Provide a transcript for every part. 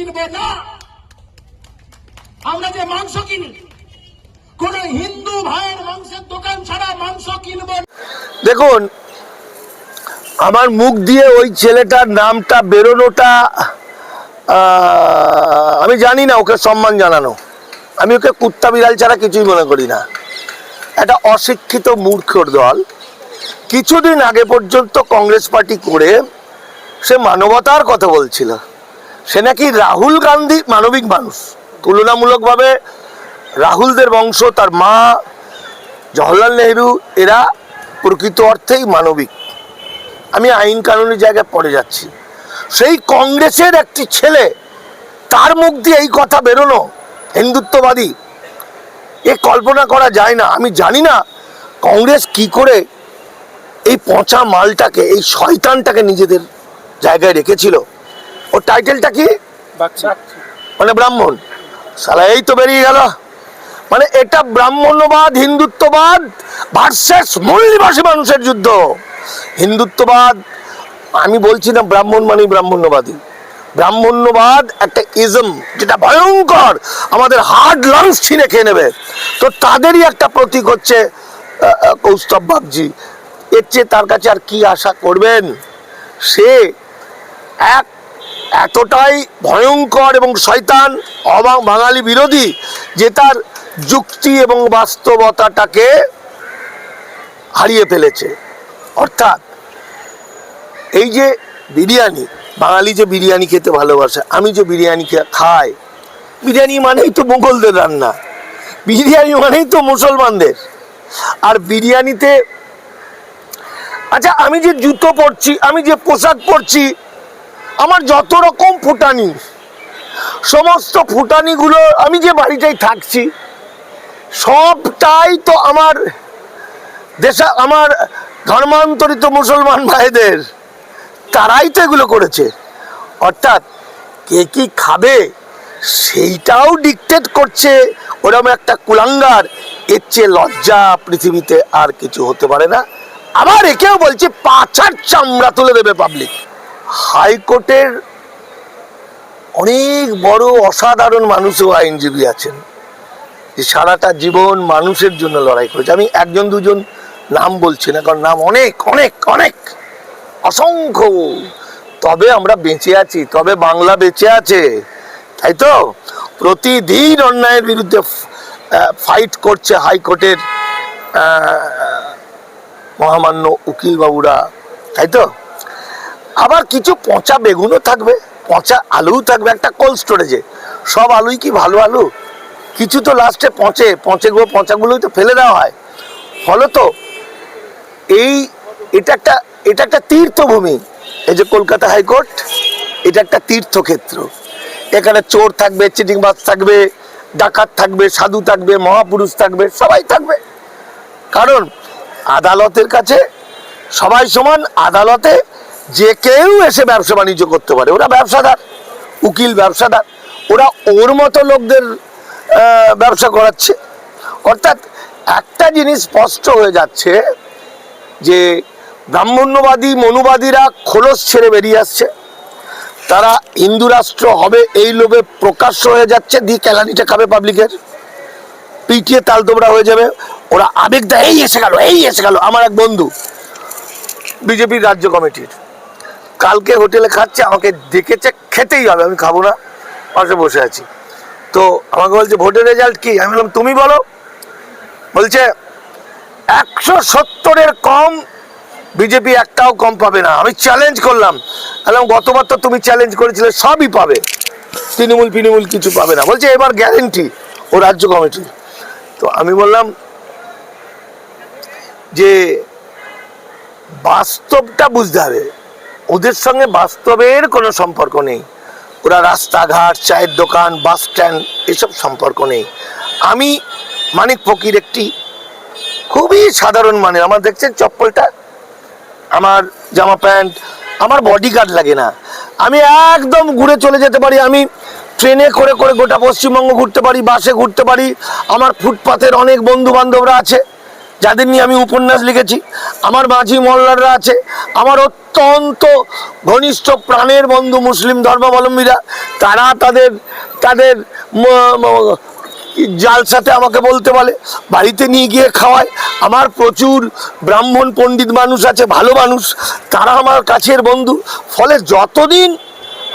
কিনবো না। আমরা যে মাংস কিনি কোন হিন্দু ভাইয়ের মাংসের দোকান ছাড়া মাংস কিনবো। দেখুন, আমার মুখ দিয়ে ওই ছেলেটার নামটা বেরোনোটা আমি জানি না, ওকে সম্মান জানানো। আমি ওকে কুত্তা বিড়াল ছাড়া কিছুই মনে করি না। একটা অশিক্ষিত মূর্খর দল কিছুদিন আগে পর্যন্ত কংগ্রেস পার্টি করে সে মানবতার কথা বলছিল। সে নাকি রাহুল গান্ধী মানবিক মানুষ, তুলনামূলকভাবে রাহুলদের বংশ, তার মা জওহরলাল নেহরু, এরা প্রকৃত অর্থেই মানবিক। আমি আইন কানুনের জায়গায় পড়ে যাচ্ছি। সেই কংগ্রেসের একটি ছেলে, তার মুখ দিয়ে এই কথা বেরোনো, হিন্দুত্ববাদী, এ কল্পনা করা যায় না। আমি জানি না কংগ্রেস কি করে এই পচা মালটাকে, এই শয়তানটাকে নিজেদের জায়গায় রেখেছিল। ওর টাইটেলটা কি? মানে ব্রাহ্মণ। সালা এই তো বেরিয়ে গেল। মানে এটা ব্রাহ্মণ্যবাদ, হিন্দুত্ববাদ ভার্সেস মূল নিবাসী মানুষের যুদ্ধ। হিন্দুত্ববাদ, আমি বলছি না ব্রাহ্মণ মানে ব্রাহ্মণ্যবাদী। ব্রাহ্মণ্যবাদ একটা ইজম, যেটা ভয়ঙ্কর, আমাদের হার্ড লাংস ছিঁড়ে খেয়ে নেবে। তো তাদেরই একটা প্রতীক হচ্ছে কৌস্তব বাগচি। এর চেয়ে তার কাছে আর কি আশা করবেন? সে এক এতটাই ভয়ঙ্কর এবং শয়তান, বাঙালি বিরোধী, যে তার যুক্তি এবং বাস্তবতাটাকে হারিয়ে ফেলেছে। অর্থাৎ এই যে বিরিয়ানি, বাঙালি যে বিরিয়ানি খেতে ভালোবাসে, আমি যে বিরিয়ানি খাই, বিরিয়ানি মানেই তো মুঘলদের রান্না, বিরিয়ানি মানেই তো মুসলমানদের। আর বিরিয়ানিতে, আচ্ছা আমি যে জুতো পরছি, আমি যে পোশাক পরছি, আমার যত রকম ফুটানি, সমস্ত ফুটানিগুলো, আমি যে বাড়িটাই থাকছি, সবটাই তো আমার আমার ধর্মান্তরিত মুসলমান ভাইদের, তারাই তো এগুলো করেছে। অর্থাৎ কে কি খাবে সেইটাও ডিকটেট করছে ওরকম একটা কুলাঙ্গার। এর চেয়ে লজ্জা পৃথিবীতে আর কিছু হতে পারে না। আবার একেও বলছে পাছার চামড়া তুলে দেবে পাবলিক। হাইকোর্টের অনেক বড় অসাধারণ মানুষও আইনজীবী আছেন, যে সারাটা জীবন মানুষের জন্য লড়াই করেছে। আমি একজন দুজন নাম বলছি না, কারণ নাম অনেক অনেক অনেক, অসংখ্য। তবে আমরা বেঁচে আছি, তবে বাংলা বেঁচে আছে, তাই তো? প্রতিদিন অন্যায়ের বিরুদ্ধে ফাইট করছে হাইকোর্টের মহামান্য উকিল বাবুরা, তাই তো? আবার কিছু পচা বেগুনও থাকবে, পচা আলুও থাকবে। একটা কোল্ড স্টোরেজে সব আলুই কি ভালো আলু? কিছু তো লাস্টে পচাগুলোই তো ফেলে দেওয়া হয়। ফলত এটা একটা তীর্থভূমি। এই যে কলকাতা হাইকোর্ট, এটা একটা তীর্থক্ষেত্র। এখানে চোর থাকবে, চিটিংবাজ থাকবে, ডাকাত থাকবে, সাধু থাকবে, মহাপুরুষ থাকবে, সবাই থাকবে। কারণ আদালতের কাছে সবাই সমান। আদালতে যে কেউ এসে ব্যবসা বাণিজ্য করতে পারে। ওরা ব্যবসাদার, উকিল ব্যবসাদার, ওরা ওর মতো লোকদের ব্যবসা করাচ্ছে। অর্থাৎ একটা জিনিস স্পষ্ট হয়ে যাচ্ছে যে ব্রাহ্মণ্যবাদী মনুবাদীরা খোলস ছেড়ে বেরিয়ে আসছে। তারা হিন্দু রাষ্ট্র হবে এই লোভে প্রকাশ্য হয়ে যাচ্ছে, দিয়ে ক্যালানিটা খাবে পাবলিকের, পিটিয়ে তালতোবড়া হয়ে যাবে। ওরা আবেগ দেয়, এই এসে গেল, এই এসে গেল। আমার এক বন্ধু বিজেপির রাজ্য কমিটির, কালকে হোটেলে খাচ্ছে, আমাকে ডেকেছে, খেতেই হবে, আমি খাবো না, পাশে বসে আছি। তো আমাকে বলছে ভোটের রেজাল্ট কি? আমি বললাম তুমি বলো। বলছে 170-এর কম বিজেপি একটাও কম পাবে না। আমি চ্যালেঞ্জ করলাম, বললাম গতবার তো তুমি চ্যালেঞ্জ করেছিলে সবই পাবে, তৃণমূল কিছু পাবে না। বলছে এবার গ্যারেন্টি ও রাজ্য কমিটির। তো আমি বললাম যে বাস্তবটা বুঝতে হবে, ওদের সঙ্গে বাস্তবের কোনো সম্পর্ক নেই। ওরা রাস্তাঘাট, চায়ের দোকান, বাস স্ট্যান্ড, এসব সম্পর্ক নেই। আমি মানিক ফকির, একটি খুবই সাধারণ মানের, আমার দেখছেন চপ্পলটা, আমার জামা প্যান্ট, আমার বডিগার্ড লাগে না। আমি একদম ঘুরে চলে যেতে পারি। আমি ট্রেনে করে করে গোটা পশ্চিমবঙ্গ ঘুরতে পারি, বাসে ঘুরতে পারি। আমার ফুটপাথের অনেক বন্ধু বান্ধবরা আছে যাদের নিয়ে আমি উপন্যাস লিখেছি, আমার মাঝি মোল্লাররা আছে, আমার অত্যন্ত ঘনিষ্ঠ প্রাণের বন্ধু মুসলিম ধর্মাবলম্বীরা, তারা তাদের তাদের জালসাতে আমাকে বলতে বলে, বাড়িতে নিয়ে গিয়ে খাওয়ায়। আমার প্রচুর ব্রাহ্মণ পণ্ডিত মানুষ আছে, ভালো মানুষ, তারা আমার কাছের বন্ধু। ফলে যতদিন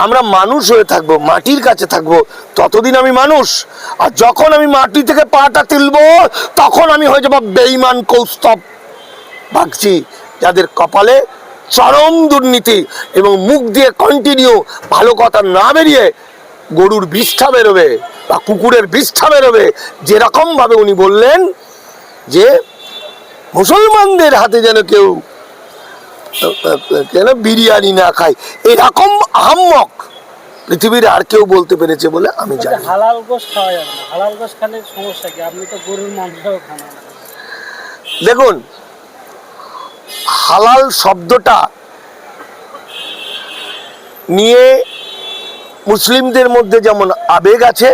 আমরা মানুষ হয়ে থাকবো, মাটির কাছে থাকবো, ততদিন আমি মানুষ। আর যখন আমি মাটি থেকে পাটা তুলবো, তখন আমি হয়ে যাবো বেঈমান কৌস্তব বাগচি, যাদের কপালে চরম দুর্নীতি এবং মুখ দিয়ে কন্টিনিউ ভালো কথা না বেরিয়ে গরুর বিষ্ঠা বেরোবে বা কুকুরের বিষ্ঠা বেরোবে। যেরকম ভাবে উনি বললেন যে মুসলমানদের হাতে যেন কেউ বিরিয়ানি না খায়, এরকম আহাম্মক পৃথিবীর আর কেউ বলতে পেরেছে বলে আমি জানি। হালাল গোশ খাওয়া যাবে না, হালাল গোশ খেলে সমস্যা কি? আপনি তো গরুর মাংসও খান না। দেখুন, হালাল শব্দটা নিয়ে মুসলিমদের মধ্যে যেমন আবেগ আছে,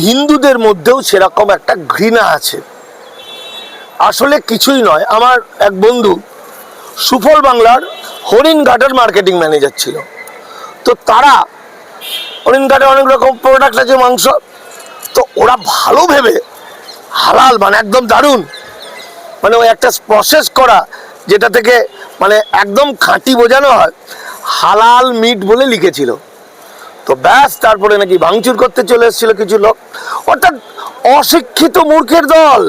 হিন্দুদের মধ্যেও সেরকম একটা ঘৃণা আছে। আসলে কিছুই নয়। আমার এক বন্ধু সুফল বাংলার হরিণঘাটের মার্কেটিং ম্যানেজার ছিল। তো তারা হরিণঘাটে অনেক রকম প্রোডাক্ট আছে, মাংস, তো ওরা ভালো ভেবে হালাল মানে একদম দারুণ, মানে ওই একটা প্রসেস করা যেটা থেকে মানে একদম খাঁটি বোঝানো হয়, হালাল মিট বলে লিখেছিল। তো ব্যাস, তারপরে নাকি ভাঙচুর করতে চলে এসেছিল কিছু লোক। অর্থাৎ অশিক্ষিত মূর্খের দল।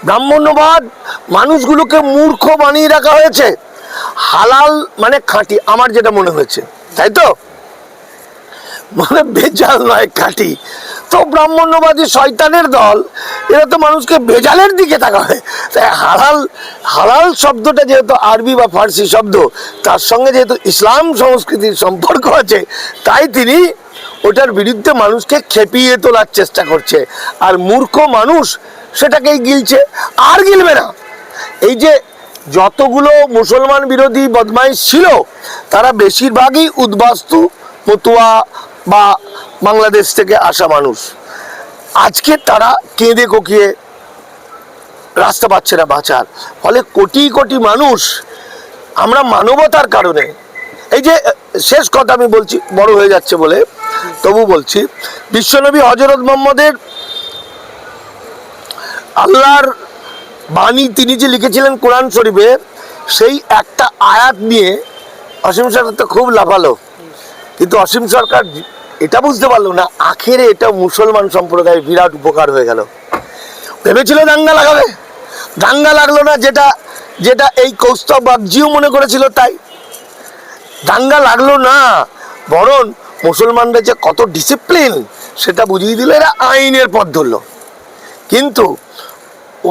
ব্রাহ্মণ্যবাদ মানুষগুলোকে মূর্খ বানিয়ে রাখা হয়েছে। হালাল মানে খাঁটি, আমার যেটা মনে হয়েছে, তাই তো, মানে ভেজাল নয়, খাঁটি। তো ব্রাহ্মণ্যবাদী শয়তানের দল, এরা তো মানুষকে ভেজালের দিকে তাকায়। তাই হালাল, হালাল শব্দটা যেহেতু আরবি বা ফার্সি শব্দ, তার সঙ্গে যেহেতু ইসলাম সংস্কৃতির সম্পর্ক আছে, তাই তিনি ওটার বিরুদ্ধে মানুষকে খেপিয়ে তোলার চেষ্টা করছে। আর মূর্খ মানুষ সেটাকেই গিলছে, আর গিলবে না। এই যে যতগুলো মুসলমান বিরোধী বদমাইশ ছিল, তারা বেশিরভাগই উদ্বাস্তু, মতুয়া বা বাংলাদেশ থেকে আসা মানুষ। আজকে তারা কেঁদে কোকিয়ে রাস্তা পাচ্ছে না বাঁচার। ফলে কোটি কোটি মানুষ, আমরা মানবতার কারণে, এই যে শেষ কথা আমি বলছি, বড় হয়ে যাচ্ছে বলে তবু বলছি, বিশ্বনবী হযরত মুহাম্মদের আল্লাহর বাণী তিনি যে লিখেছিলেন কোরআন শরীফে, সেই একটা আয়াত নিয়ে অসীম সরকার তো খুব লাফালো, কিন্তু অসীম সরকার এটা বুঝতে পারলো না আখেরে এটা মুসলমান সম্প্রদায়ের বিরাট উপকার হয়ে গেল। ভেবেছিল দাঙ্গা লাগাবে, দাঙ্গা লাগলো না, যেটা যেটা এই কৌস্তব বাগচিও মনে করেছিল তাই। দাঙ্গা লাগলো না, বরং মুসলমানরা যে কত ডিসিপ্লিন সেটা বুঝিয়ে দিল, এরা আইনের পথ ধরলো। কিন্তু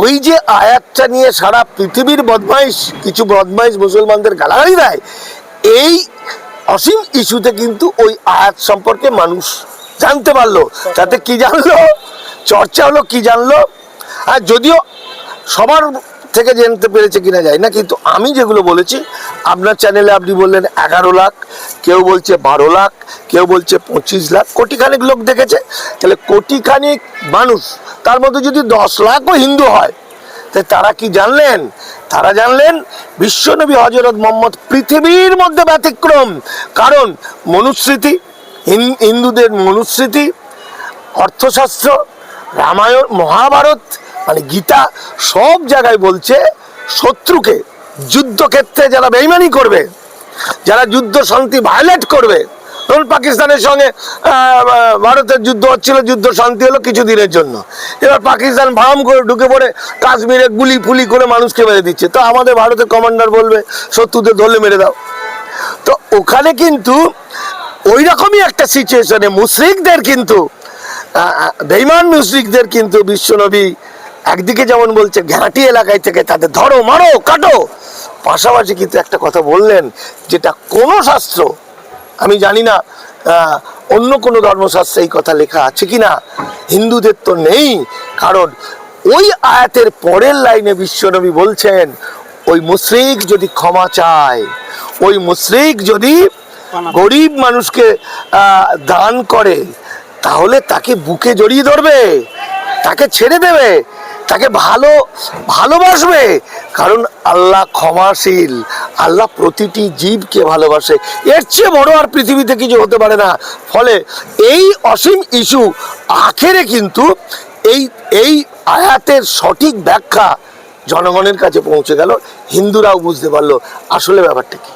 ওই যে আয়াতটা নিয়ে সারা পৃথিবীর বদমাইশ, কিছু বদমাইশ মুসলমানদের গালাগালি দেয়, এই অসীম ইস্যুতে কিন্তু ওই আয়াত সম্পর্কে মানুষ জানতে পারলো। তাতে কি জানলো, চর্চা হলো, কি জানলো। আর যদিও সবার থেকে জানতে পেরেছে কিনা যায় না, কিন্তু আমি যেগুলো বলেছি, আপনার চ্যানেলে আপনি বললেন 11 লাখ, কেউ বলছে 12 লাখ, কেউ বলছে 25 লাখ, কোটিখানেক লোক দেখেছে। তাহলে কোটিখানেক মানুষ, তার মধ্যে যদি 10 লাখও হিন্দু হয়, তারা কি জানলেন? তারা জানলেন বিশ্বনবী হযরত মুহাম্মদ পৃথিবীর মধ্যে ব্যতিক্রম। কারণ মনুস্মৃতি, হিন্দুদের মনুস্মৃতি, অর্থশাস্ত্র, রামায়ণ, মহাভারত, মানে গীতা, সব জায়গায় বলছে শত্রুকে, যুদ্ধক্ষেত্রে যারা বেইমানি করবে, যারা যুদ্ধ শান্তি ভায়োলেট করবে, ধরুন পাকিস্তানের সঙ্গে ভারতের যুদ্ধ হচ্ছিল, যুদ্ধ শান্তি হলো কিছুদিনের জন্য, এবার পাকিস্তান ভাম করে ঢুকে পড়ে কাশ্মীরে গুলি ফুলি করে মানুষকে মেরে দিচ্ছে, তো আমাদের ভারতের কমান্ডার বলবে শত্রুদের ধরলে মেরে দাও। তো ওখানে কিন্তু ওই রকমই একটা সিচুয়েশনে মুশরিকদের কিন্তু, বেঈমান মুশরিকদের কিন্তু বিশ্বনবী একদিকে যেমন বলছে ঘাঁটি এলাকায় থেকে তাদের ধরো, মারো, কাটো, পাশাপাশি কিন্তু একটা কথা বললেন যেটা কোনো শাস্ত্র, আমি জানি না অন্য কোনো ধর্মশাস্ত্রে এই কথা লেখা আছে কিনা, হিন্দুদের তো নেই। কারণ ওই আয়াতের পরের লাইনে বিশ্বনবী বলছেন, ওই মুশরিক যদি ক্ষমা চায়, ওই মুশরিক যদি গরিব মানুষকে দান করে, তাহলে তাকে বুকে জড়িয়ে ধরবে, তাকে ছেড়ে দেবে। তাকে ভালোবাসবে, কারণ আল্লাহ ক্ষমাশীল, আল্লাহ প্রতিটি জীবকে ভালোবাসে। এর চেয়ে বড় আর পৃথিবীতে কিছু হতে পারে না। ফলে এই অসীম ইস্যু আখেরে কিন্তু এই আয়াতের সঠিক ব্যাখ্যা জনগণের কাছে পৌঁছে গেল, হিন্দুরাও বুঝতে পারলো আসলে ব্যাপারটা কি।